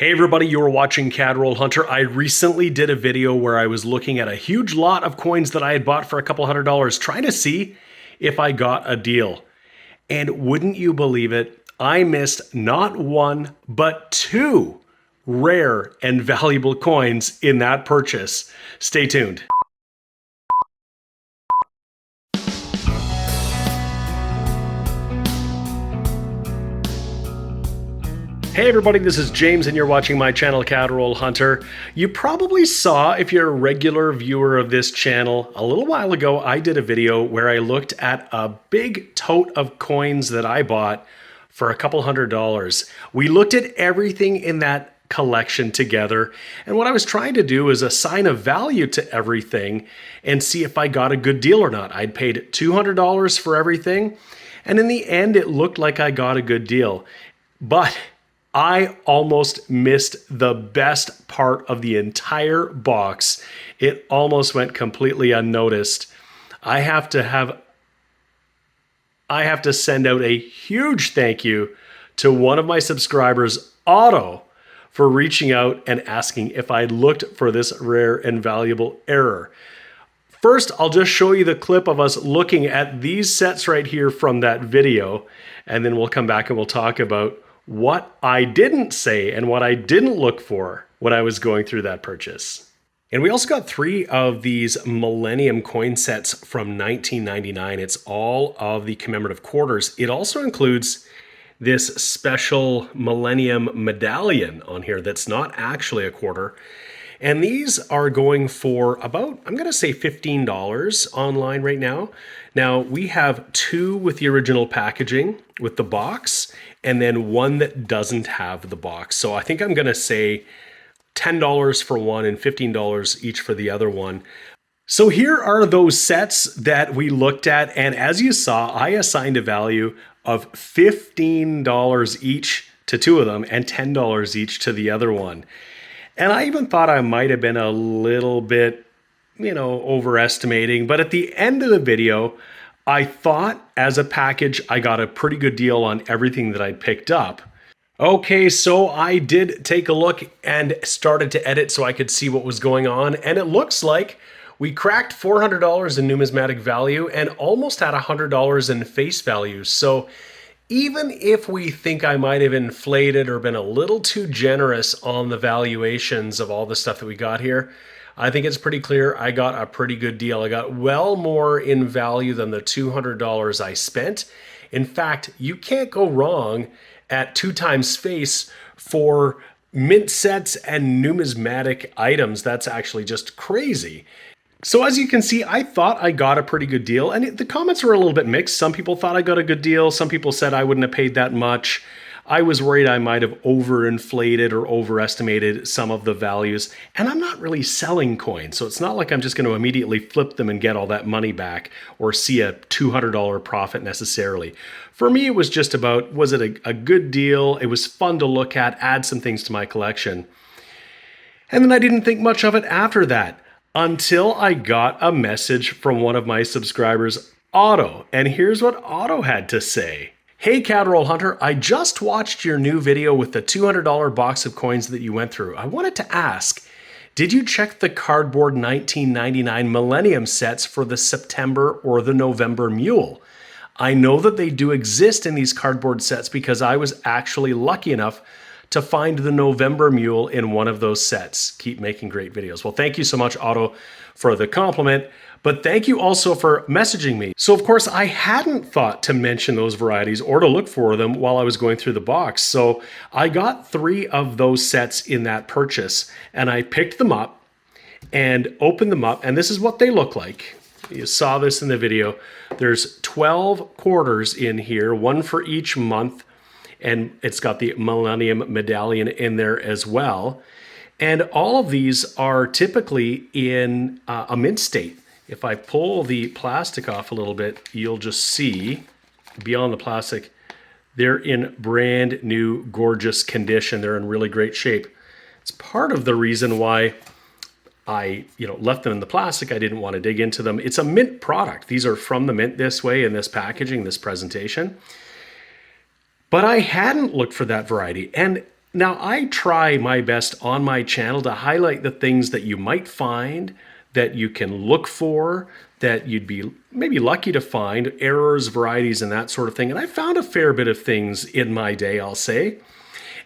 Hey everybody, you're watching Cadroll Hunter. I recently did a video where I was looking at a huge lot of coins that I had bought for a couple $100, trying to see if I got a deal. And wouldn't you believe it, I missed not one, but two rare and valuable coins in that purchase. Stay tuned. Hey everybody, this is James and you're watching my channel, Cadroll Hunter. You probably saw, if you're a regular viewer of this channel, a little while ago I did a video where I looked at a big tote of coins that I bought for a couple $100. We looked at everything in that collection together, and what I was trying to do is assign a value to everything and see if I got a good deal or not. I'd paid $200 for everything, and in the end it looked like I got a good deal. But I almost missed the best part of the entire box. It almost went completely unnoticed. I have to send out a huge thank you to one of my subscribers, Otto, for reaching out and asking if I looked for this rare and valuable error. First, I'll just show you the clip of us looking at these sets right here from that video, and then we'll come back and we'll talk about what I didn't say and what I didn't look for when I was going through that purchase. And we also got three of these Millennium coin sets from 1999. It's all of the commemorative quarters. It also includes this special Millennium medallion on here that's not actually a quarter. And these are going for about, I'm going to say $15 online right now. Now, we have two with the original packaging with the box, and then one that doesn't have the box. So I think I'm going to say $10 for one and $15 each for the other one. So here are those sets that we looked at. And as you saw, I assigned a value of $15 each to two of them and $10 each to the other one. And I even thought I might have been a little bit, overestimating. But at the end of the video, I thought as a package, I got a pretty good deal on everything that I'd picked up. Okay, so I did take a look and started to edit so I could see what was going on. And it looks like we cracked $400 in numismatic value and almost had $100 in face value. So even if we think I might have inflated or been a little too generous on the valuations of all the stuff that we got here, I think it's pretty clear I got a pretty good deal. I got well more in value than the $200 I spent. In fact, you can't go wrong at 2 times face for mint sets and numismatic items. That's actually just crazy. So as you can see, I thought I got a pretty good deal, and the comments were a little bit mixed. Some people thought I got a good deal. Some people said I wouldn't have paid that much. I was worried I might have overinflated or overestimated some of the values, and I'm not really selling coins, so it's not like I'm just going to immediately flip them and get all that money back or see a $200 profit necessarily. For me, it was just about, was it a good deal? It was fun to look at, add some things to my collection. And then I didn't think much of it after that, until I got a message from one of my subscribers, Otto. And here's what Otto had to say. Hey Cadroll Hunter, I just watched your new video with the $200 box of coins that you went through. I wanted to ask, did you check the cardboard 1999 Millennium sets for the September or the November Mule? I know that they do exist in these cardboard sets because I was actually lucky enough to find the November Mule in one of those sets. Keep making great videos. Well, thank you so much, Otto, for the compliment, but thank you also for messaging me. So of course, I hadn't thought to mention those varieties or to look for them while I was going through the box. So I got 3 of those sets in that purchase, and I picked them up and opened them up, and this is what they look like. You saw this in the video. There's 12 quarters in here, one for each month, and it's got the Millennium medallion in there as well. And all of these are typically in a mint state. If I pull the plastic off a little bit, you'll just see beyond the plastic, they're in brand new, gorgeous condition. They're in really great shape. It's part of the reason why I left them in the plastic. I didn't want to dig into them. It's a mint product. These are from the mint this way in this packaging, this presentation. But I hadn't looked for that variety. And Now, I try my best on my channel to highlight the things that you might find, that you can look for, that you'd be maybe lucky to find, errors, varieties, and that sort of thing. And I found a fair bit of things in my day, I'll say.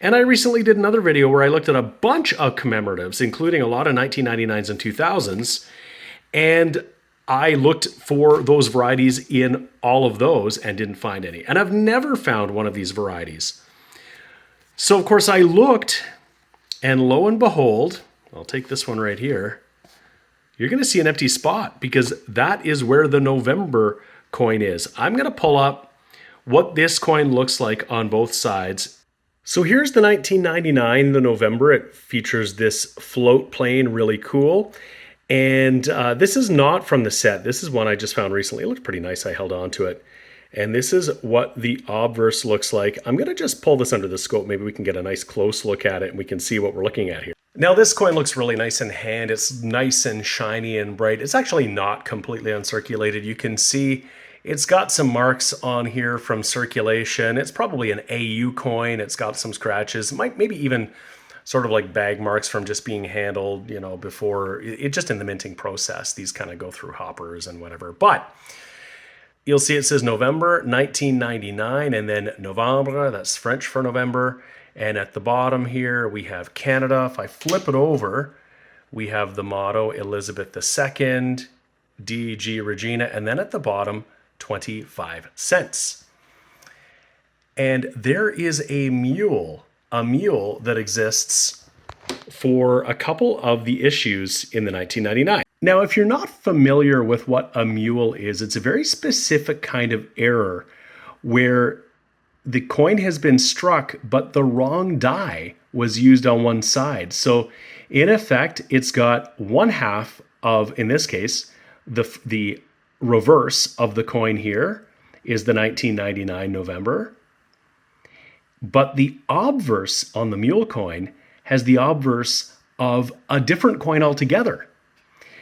And I recently did another video where I looked at a bunch of commemoratives, including a lot of 1999s and 2000s. And I looked for those varieties in all of those and didn't find any. And I've never found one of these varieties. So, of course, I looked, and lo and behold, I'll take this one right here. You're going to see an empty spot because that is where the November coin is. I'm going to pull up what this coin looks like on both sides. So here's the 1999, the November. It features this float plane, really cool. And this is not from the set. This is one I just found recently. It looked pretty nice. I held on to it. And this is what the obverse looks like. I'm going to just pull this under the scope. Maybe we can get a nice close look at it and we can see what we're looking at here. Now this coin looks really nice in hand. It's nice and shiny and bright. It's actually not completely uncirculated. You can see it's got some marks on here from circulation. It's probably an AU coin. It's got some scratches, maybe even sort of like bag marks from just being handled, you know, before it just in the minting process. These kind of go through hoppers and whatever. But you'll see it says November 1999 and then Novembre, that's French for November. And at the bottom here, we have Canada. If I flip it over, we have the motto, Elizabeth II, DG Regina, and then at the bottom, 25 cents. And there is a mule that exists for a couple of the issues in the 1999. Now, if you're not familiar with what a mule is, it's a very specific kind of error where the coin has been struck, but the wrong die was used on one side. So in effect, it's got one half of, in this case, the reverse of the coin here is the 1999 November. But the obverse on the mule coin has the obverse of a different coin altogether.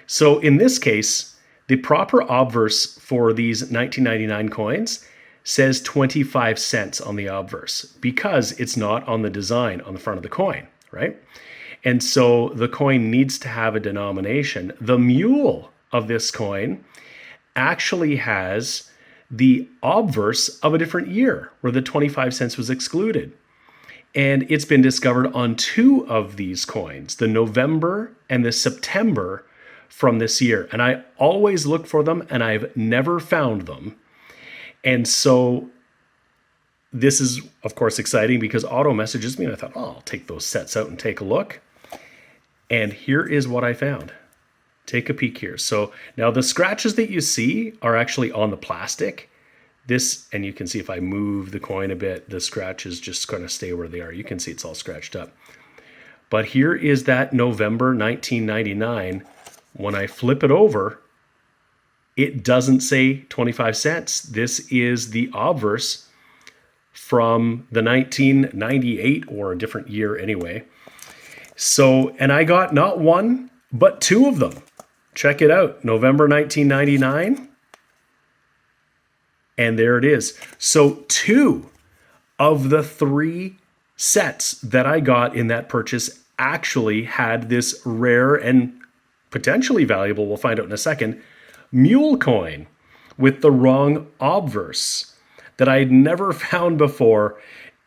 So in this case, the proper obverse for these 1999 coins says 25 cents on the obverse because it's not on the design on the front of the coin, right? And so the coin needs to have a denomination. The mule of this coin actually has the obverse of a different year where the 25 cents was excluded. And it's been discovered on two of these coins, the November and the September from this year. And I always look for them and I've never found them. And so this is, of course, exciting because Otto messages me and I thought, oh, I'll take those sets out and take a look. And here is what I found. Take a peek here. So now the scratches that you see are actually on the plastic. This, and you can see if I move the coin a bit, the scratch is just going to stay where they are. You can see it's all scratched up. But here is that November 1999. When I flip it over, it doesn't say 25 cents. This is the obverse from the 1998 or a different year anyway. So, and I got not one, but two of them. Check it out, November 1999. And there it is. So two of the three sets that I got in that purchase actually had this rare and potentially valuable, we'll find out in a second, mule coin with the wrong obverse that I'd never found before.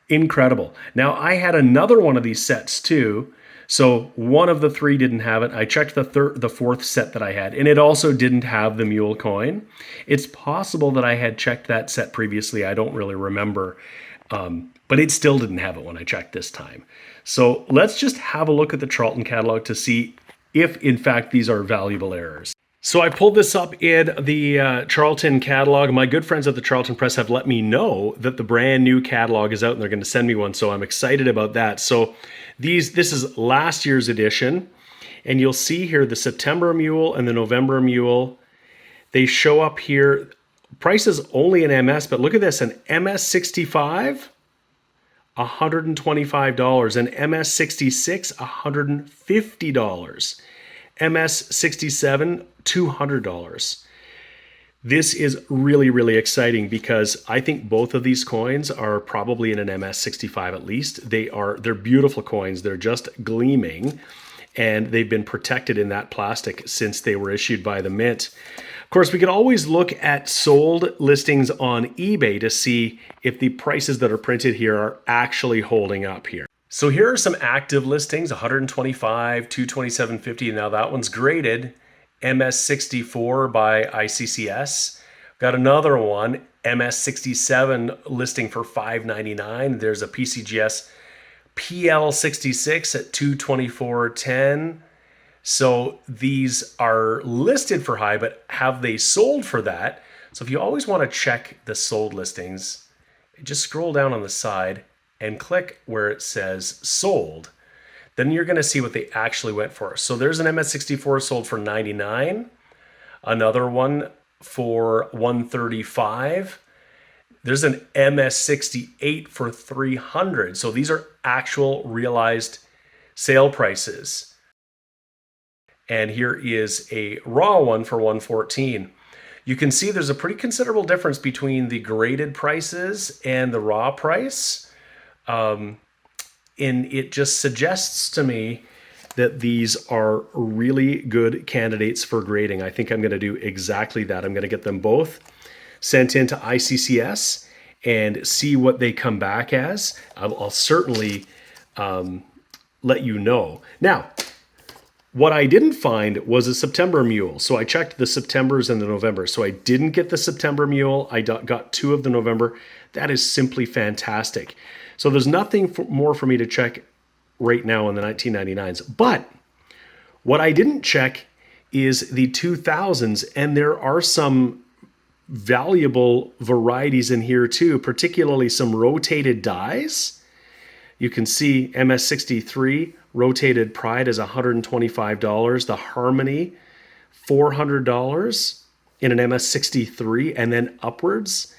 Incredible. Now, I had another one of these sets too. So one of the three didn't have it. I checked the fourth set that I had, and it also didn't have the mule coin. It's possible that I had checked that set previously. I don't really remember, but it still didn't have it when I checked this time. So let's just have a look at the Charlton catalog to see if, in fact, these are valuable errors. So I pulled this up in the Charlton catalog. My good friends at the Charlton Press have let me know that the brand new catalog is out and they're going to send me one. So I'm excited about that. So this is last year's edition. And you'll see here the September mule and the November mule. They show up here. Price is only an MS, but look at this. An MS65, $125. An MS66, $150. MS67, $200. This is really, really exciting because I think both of these coins are probably in an MS65 at least. They're beautiful coins. They're just gleaming, and they've been protected in that plastic since they were issued by the mint. Of course, we can always look at sold listings on eBay to see if the prices that are printed here are actually holding up here. So here are some active listings, 125, 227.50. Now that one's graded MS64 by ICCS. Got another one, MS67, listing for $5.99. There's a PCGS PL66 at $224.10. So these are listed for high, but have they sold for that? So if you always want to check the sold listings, just scroll down on the side and click where it says sold. Then you're going to see what they actually went for. So there's an MS64 sold for $99, another one for $135. There's an MS68 for $300. So these are actual realized sale prices. And here is a raw one for $114. You can see there's a pretty considerable difference between the graded prices and the raw price. And it just suggests to me that these are really good candidates for grading. I think I'm going to do exactly that. I'm going to get them both sent into ICCS and see what they come back as. I'll certainly let you know. Now, what I didn't find was a September mule. So I checked the Septembers and the November. So I didn't get the September mule. I got 2 of the November. That is simply fantastic. So there's nothing more for me to check right now in the 1999s. But what I didn't check is the 2000s. And there are some valuable varieties in here too, particularly some rotated dies. You can see MS63 rotated Pride is $125. The Harmony, $400 in an MS63 and then upwards.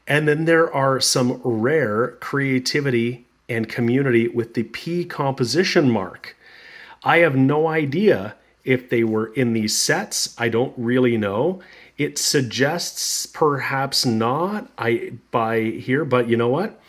And then there are some rare Creativity and Community with the P composition mark. I have no idea if they were in these sets. I don't really know. It suggests perhaps not by here, but you know what?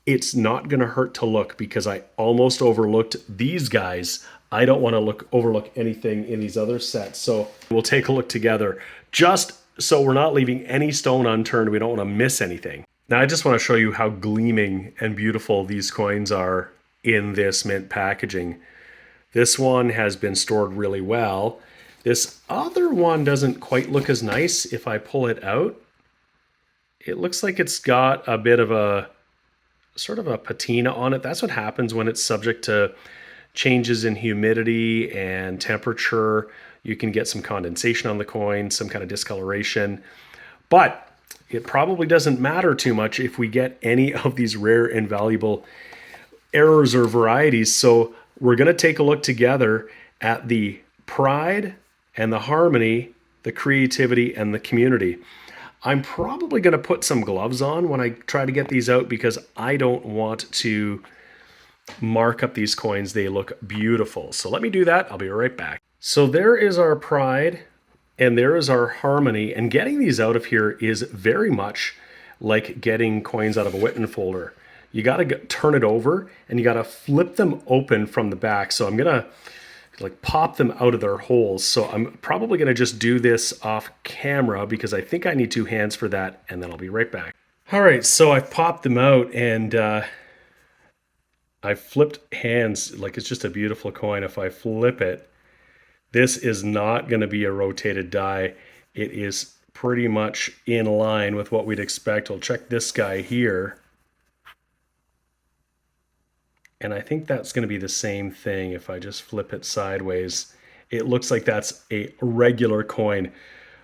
It's not going to hurt to look because I almost overlooked these guys. I don't want to overlook anything in these other sets. So we'll take a look together just so we're not leaving any stone unturned. We don't want to miss anything. Now I just want to show you how gleaming and beautiful these coins are in this mint packaging. This one has been stored really well. This other one doesn't quite look as nice. If I pull it out, it looks like it's got a bit of a sort of a patina on it. That's what happens when it's subject to changes in humidity and temperature. You can get some condensation on the coin, some kind of discoloration. But it probably doesn't matter too much if we get any of these rare and valuable errors or varieties. So we're going to take a look together at the Pride and the Harmony, the Creativity and the Community. I'm probably going to put some gloves on when I try to get these out because I don't want to mark up these coins. They look beautiful. So let me do that. I'll be right back. So there is our Pride and there is our Harmony. And getting these out of here is very much like getting coins out of a Whitman folder. You got to turn it over and you got to flip them open from the back. So I'm going to like pop them out of their holes. So I'm probably going to just do this off camera because I think I need 2 hands for that, and then I'll be right back. All right, so I've popped them out and I flipped hands. Like it's just a beautiful coin. If I flip it, this is not going to be a rotated die. It is pretty much in line with what we'd expect. We'll check this guy here. And I think that's going to be the same thing if I just flip it sideways. It looks like that's a regular coin.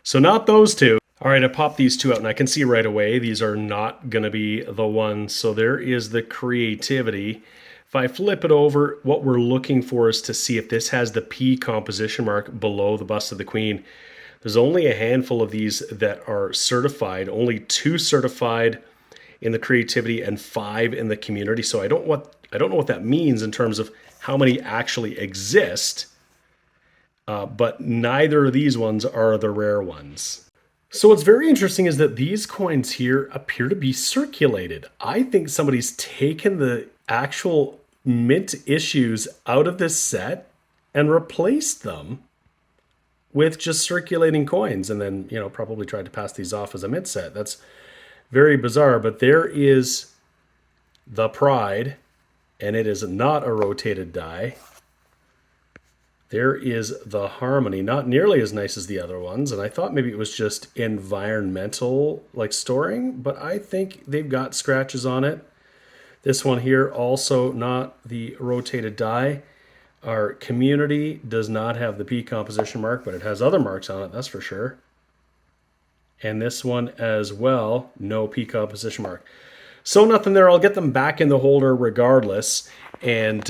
So not those two. All right, I popped these 2 out and I can see right away these are not going to be the ones. So there is the Creativity. If I flip it over, what we're looking for is to see if this has the P composition mark below the bust of the Queen. There's only a handful of these that are certified, only 2 certified in the Creativity and 5 in the Community. So I don't know what that means in terms of how many actually exist, but neither of these ones are the rare ones. So what's very interesting is that these coins here appear to be circulated. I think somebody's taken the actual mint issues out of this set and replaced them with just circulating coins, and then, probably tried to pass these off as a mint set. That's very bizarre, but there is the Pride, and it is not a rotated die. There is the Harmony, not nearly as nice as the other ones, and I thought maybe it was just environmental like storing, but I think they've got scratches on it. This one here, also not the rotated die. Our Community does not have the P composition mark, but it has other marks on it, that's for sure. And this one as well, no P composition mark. So nothing there. I'll get them back in the holder regardless, and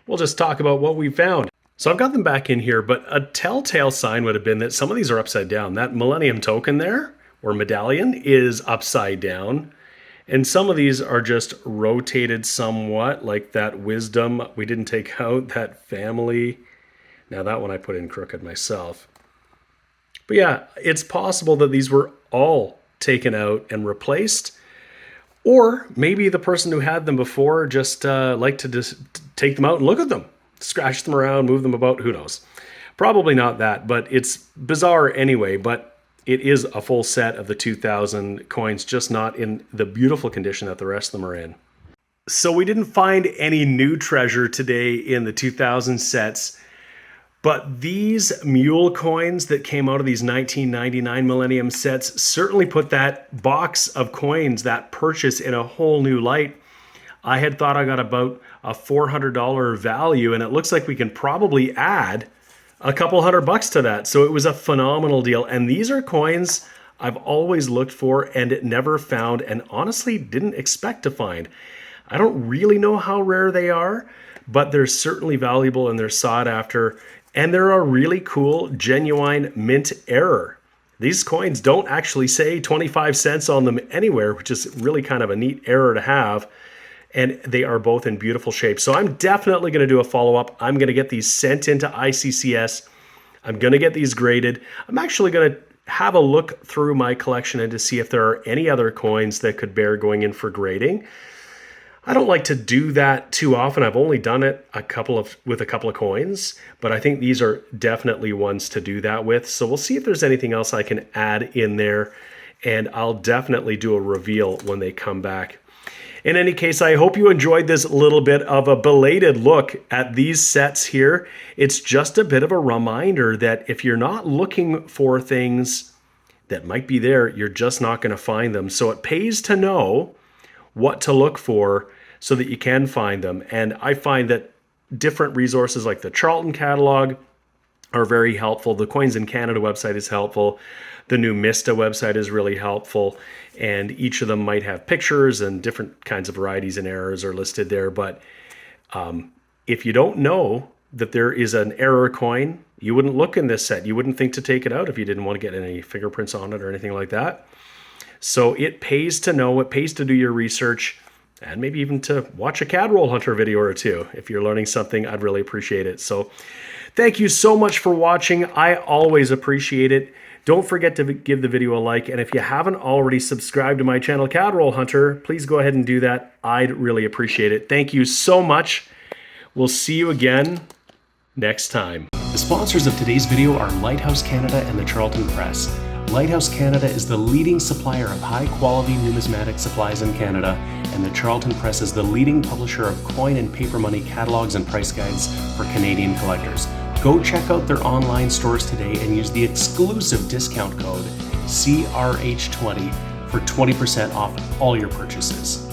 we'll just talk about what we found. So I've got them back in here, but a telltale sign would have been that some of these are upside down. That Millennium Token there, or medallion, is upside down. And some of these are just rotated somewhat, like that Wisdom we didn't take out, that Family. Now that one I put in crooked myself. But yeah, it's possible that these were all taken out and replaced. Or maybe the person who had them before just liked to just take them out and look at them. Scratch them around, move them about, who knows. Probably not that, but it's bizarre anyway. But it is a full set of the 2000 coins, just not in the beautiful condition that the rest of them are in. So we didn't find any new treasure today in the 2000 sets, but these mule coins that came out of these 1999 Millennium sets certainly put that box of coins, that purchase, in a whole new light. I had thought I got about a $400 value, and it looks like we can probably add a couple $100 to that. So it was a phenomenal deal. And these are coins I've always looked for and never found, and honestly didn't expect to find. I don't really know how rare they are, but they're certainly valuable and they're sought after. And they're a really cool, genuine mint error. These coins don't actually say 25 cents on them anywhere, which is really kind of a neat error to have. And they are both in beautiful shape. So I'm definitely going to do a follow-up. I'm going to get these sent into ICCS. I'm going to get these graded. I'm actually going to have a look through my collection and to see if there are any other coins that could bear going in for grading. I don't like to do that too often. I've only done it with a couple of coins, but I think these are definitely ones to do that with. So we'll see if there's anything else I can add in there, and I'll definitely do a reveal when they come back. In any case, I hope you enjoyed this little bit of a belated look at these sets here. It's just a bit of a reminder that if you're not looking for things that might be there, you're just not going to find them. So it pays to know what to look for so that you can find them. And I find that different resources like the Charlton catalog are very helpful. The Coins in Canada website is helpful. The new Mista website is really helpful. And each of them might have pictures, and different kinds of varieties and errors are listed there. But if you don't know that there is an error coin, you wouldn't look in this set. You wouldn't think to take it out if you didn't want to get any fingerprints on it or anything like that. So it pays to know, it pays to do your research, and maybe even to watch a CAD Roll Hunter video or two. If you're learning something, I'd really appreciate it. So thank you so much for watching. I always appreciate it. Don't forget to give the video a like, and if you haven't already subscribed to my channel, CAD Roll Hunter, please go ahead and do that. I'd really appreciate it. Thank you so much. We'll see you again next time. The sponsors of today's video are Lighthouse Canada and the Charlton Press. Lighthouse Canada is the leading supplier of high-quality numismatic supplies in Canada, and the Charlton Press is the leading publisher of coin and paper money catalogs and price guides for Canadian collectors. Go check out their online stores today and use the exclusive discount code CRH20 for 20% off all your purchases.